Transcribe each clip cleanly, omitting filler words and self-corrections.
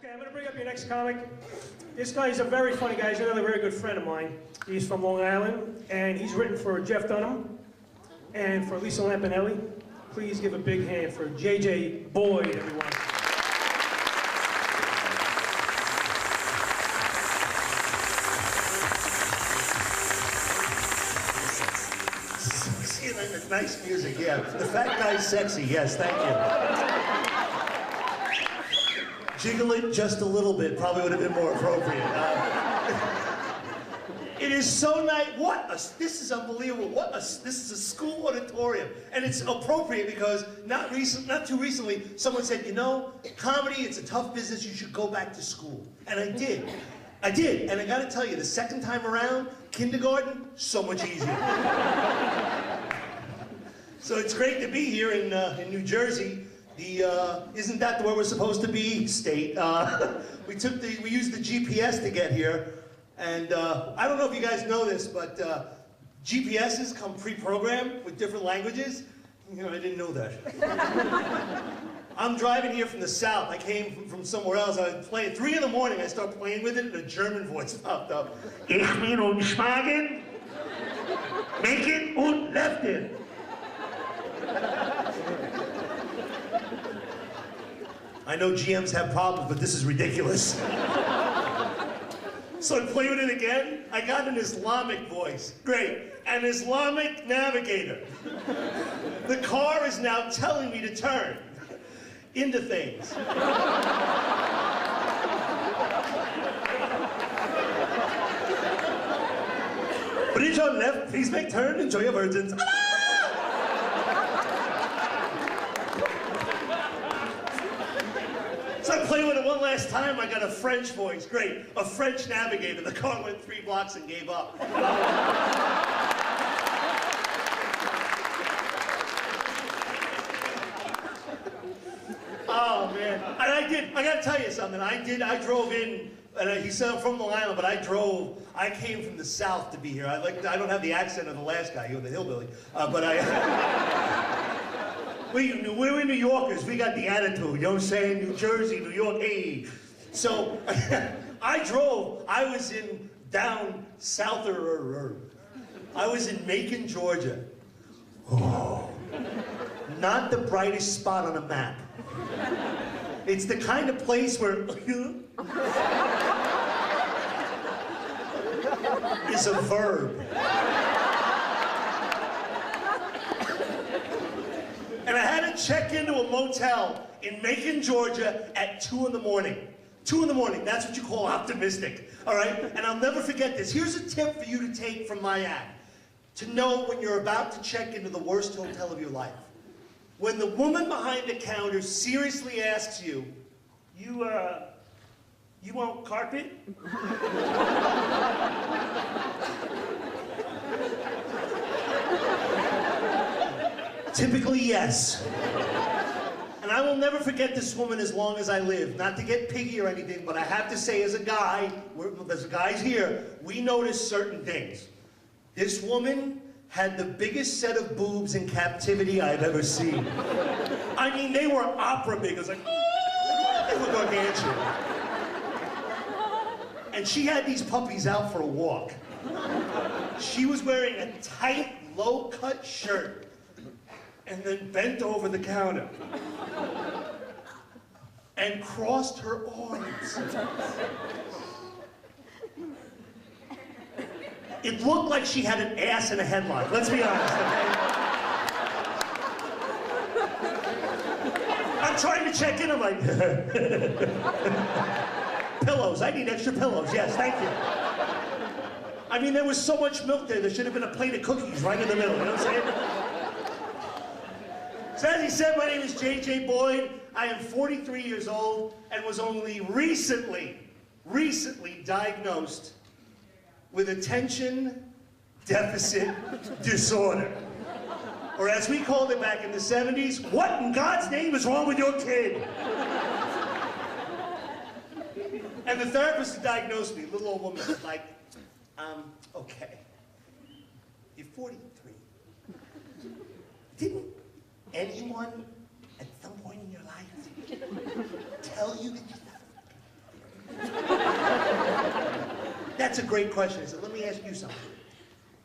Okay, I'm going to bring up your next comic. This guy's a very funny guy. He's another very good friend of mine. He's from Long Island, and he's written for Jeff Dunham and for Lisa Lampanelli. Please give a big hand for J.J. Boyd, everyone. Nice music, yeah. The fat guy's sexy, yes, thank you. Jiggle it just a little bit, probably would have been more appropriate. It is so nice. This is unbelievable. This is a school auditorium. And it's appropriate because not too recently, someone said, you know, comedy, it's a tough business, you should go back to school. And I did. And I gotta tell you, the second time around, kindergarten, so much easier. So it's great to be here in New Jersey. Isn't that where we're supposed to be? State. We used the GPS to get here, and I don't know if you guys know this, but GPSs come pre-programmed with different languages. You know, I didn't know that. I'm driving here from the south. I came from somewhere else. I was playing 3 in the morning. I start playing with it, and a German voice popped up. Ich bin umschlagen, machen und leften. I know GMs have problems, but this is ridiculous. So I play with it again. I got an Islamic voice. Great. An Islamic navigator. The car is now telling me to turn into things. Bridge on left, please make turn, enjoy your virgins. So I play with it one last time, I got a French voice, great. A French navigator. The car went 3 blocks and gave up. Oh man, and I gotta tell you something, I drove in, and he said I'm from Long Island, but I came from the south to be here. I don't have the accent of the last guy, you're the hillbilly, we're New Yorkers, we got the attitude, you know what I'm saying? New Jersey, New York, hey. So, I was in down souther, I was in Macon, Georgia. Oh, not the brightest spot on a map. It's the kind of place where is a verb. And I had to check into a motel in Macon, Georgia at 2 in the morning. 2 in the morning, that's what you call optimistic, all right? And I'll never forget this. Here's a tip for you to take from my act. To know when you're about to check into the worst hotel of your life. When the woman behind the counter seriously asks you, you want carpet? Typically, yes. And I will never forget this woman as long as I live. Not to get piggy or anything, but I have to say as a guy, there's guys here, we notice certain things. This woman had the biggest set of boobs in captivity I've ever seen. I mean, they were opera big. It was like, they were gargantuan. And she had these puppies out for a walk. She was wearing a tight, low-cut shirt and then bent over the counter and crossed her arms. It looked like she had an ass in a headlock, let's be honest, okay? I'm trying to check in, I'm like, pillows, I need extra pillows, yes, thank you. I mean, there was so much milk there should have been a plate of cookies right in the middle, you know what I'm saying? So as he said, my name is J.J. Boyd. I am 43 years old and was only recently diagnosed with attention deficit disorder. Or as we called it back in the 70s, what in God's name is wrong with your kid? And the therapist who diagnosed me, little old woman, was like, okay, you're 43. Didn't anyone at some point in your life tell you that That's a great question. I said, let me ask you something.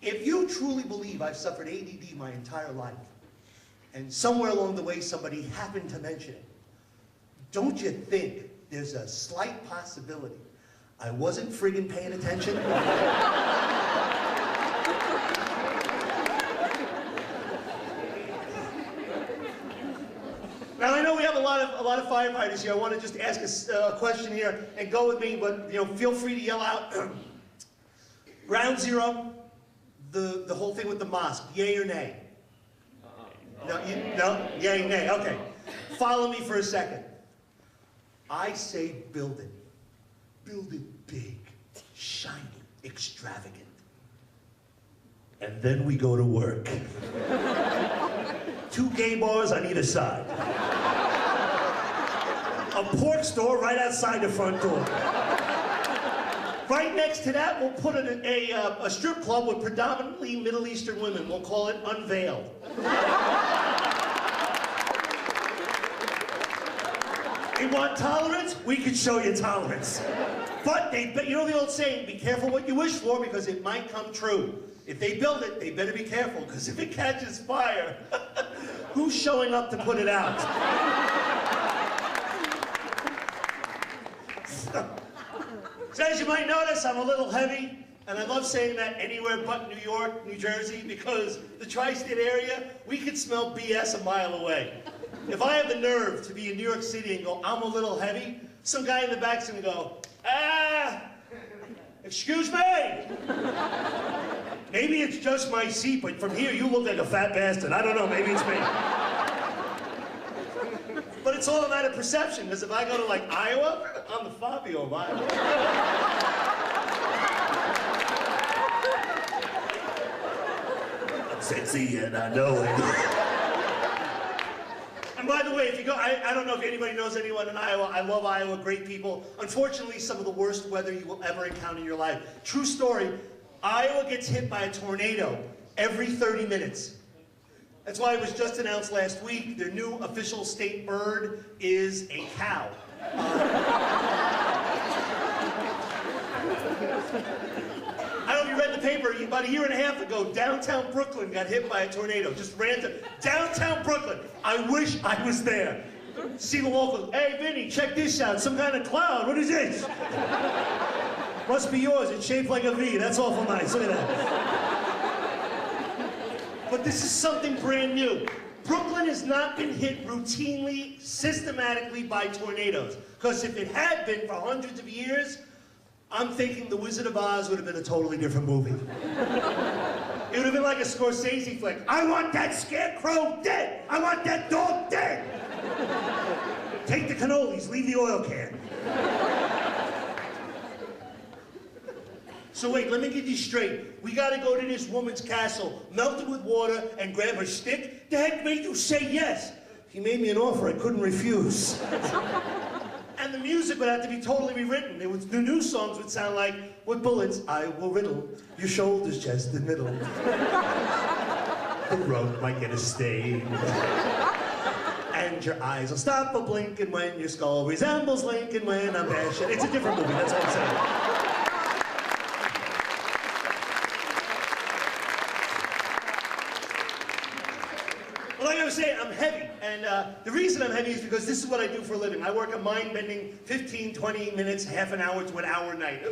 If you truly believe I've suffered ADD my entire life, and somewhere along the way somebody happened to mention it, don't you think there's a slight possibility I wasn't friggin' paying attention? Now I know we have a lot of firefighters here. I want to just ask a question here and go with me, but feel free to yell out. Ground zero, the whole thing with the mosque, yay or nay? No, yay, nay. Okay. Follow me for a second. I say build it. Build it big, shiny, extravagant. And then we go to work. 2 gay bars on either side. A pork store right outside the front door. Right next to that, we'll put a strip club with predominantly Middle Eastern women. We'll call it Unveiled. You want tolerance? We can show you tolerance. But you know the old saying, be careful what you wish for because it might come true. If they build it, they better be careful because if it catches fire, who's showing up to put it out? So as you might notice, I'm a little heavy, and I love saying that anywhere but New York, New Jersey, because the tri-state area, we can smell BS a mile away. If I have the nerve to be in New York City and go, I'm a little heavy, some guy in the back's gonna go, excuse me? Maybe it's just my seat, but from here you look like a fat bastard. I don't know, maybe it's me. But it's all a matter of perception, because if I go to like Iowa, I'm the Fabio of Iowa. I'm sexy and I know it. And by the way, if you go, I don't know if anybody knows anyone in Iowa. I love Iowa, great people. Unfortunately, some of the worst weather you will ever encounter in your life. True story, Iowa gets hit by a tornado every 30 minutes. That's why it was just announced last week, their new official state bird is a cow. I don't know if you read the paper, about a year and a half ago, downtown Brooklyn got hit by a tornado. Just random. Downtown Brooklyn. I wish I was there. See the locals. Hey, Vinny, check this out. Some kind of cloud. What is this? Must be yours. It's shaped like a V. That's awful nice. Look at that. But this is something brand new. Brooklyn has not been hit routinely, systematically by tornadoes. Because if it had been for hundreds of years, I'm thinking The Wizard of Oz would have been a totally different movie. It would have been like a Scorsese flick. I want that scarecrow dead! I want that dog dead! Take the cannolis, leave the oil can. So wait, let me get you straight. We gotta go to this woman's castle, melt it with water, and grab her stick? The heck made you say yes? He made me an offer I couldn't refuse. And the music would have to be totally rewritten. The new songs would sound like, with bullets I will riddle, your shoulders, chest, and middle. The rug might get a stain. And your eyes will stop a blinking when your skull resembles Lincoln when I'm passionate. It's a different movie, that's all I'm saying. Like I was saying, I'm heavy, and the reason I'm heavy is because this is what I do for a living. I work a mind-bending 15, 20 minutes, half an hour to an hour a night.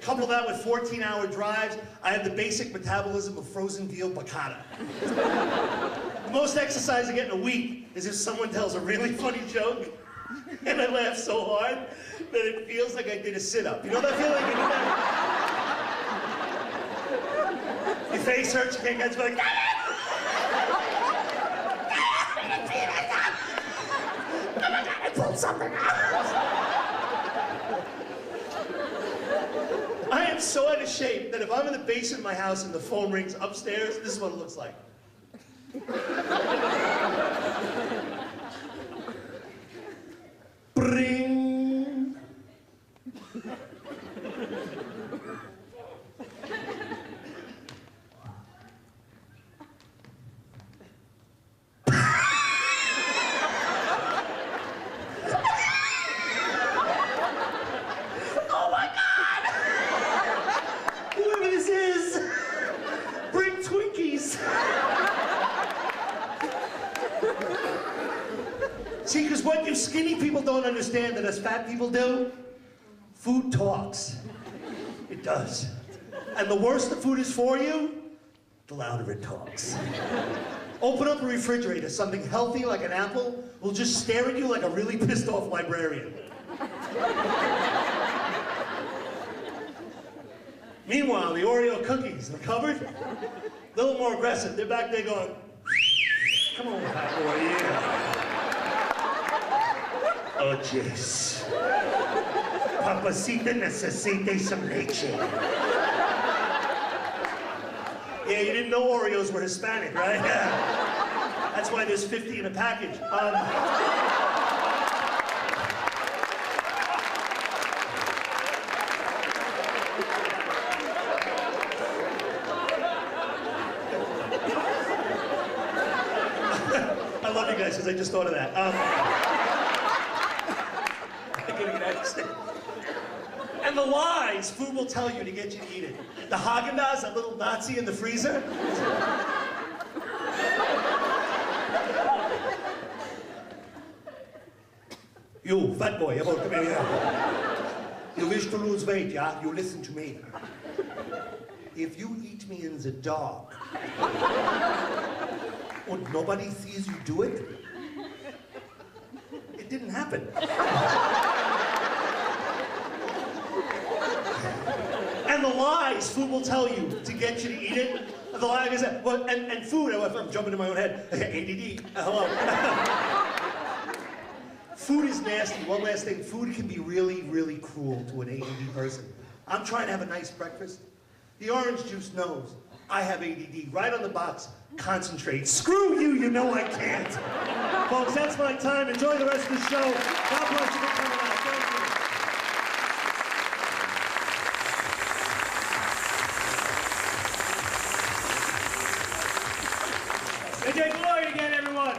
Couple that with 14-hour drives, I have the basic metabolism of frozen veal piccata. The most exercise I get in a week is if someone tells a really funny joke, and I laugh so hard that it feels like I did a sit-up. You know that feeling? You do that? Your face hurts, you can't catch me like, I pulled something out. I am so out of shape that if I'm in the basement of my house and the phone rings upstairs, this is what it looks like. Bring. what you skinny people don't understand that us fat people do? Food talks. It does. And the worse the food is for you, the louder it talks. Open up a refrigerator, something healthy like an apple will just stare at you like a really pissed off librarian. Meanwhile, the Oreo cookies in the cupboard, a little more aggressive. They're back there going, come on, fat boy, yeah. Oh, jeez. Papacita necesita some leche. Yeah, you didn't know Oreos were Hispanic, right? Yeah. That's why there's 50 in a package. I love you guys because I just thought of that. And the lies food will tell you to get you to eat it. The Haagen-Dazs, that little Nazi in the freezer. You, fat boy, come here. You wish to lose weight, yeah? You listen to me. If you eat me in the dark, and nobody sees you do it, it didn't happen. And the lies food will tell you to get you to eat it. The lie is that, well, and food, I'm jumping in my own head. ADD, hello. Food is nasty. One last thing, food can be really, really cruel to an ADD person. I'm trying to have a nice breakfast. The orange juice knows I have ADD. Right on the box, concentrate. Screw you, you know I can't. Folks, that's my time. Enjoy the rest of the show. God bless you for coming out. Thank you. AJ Glory again, everyone.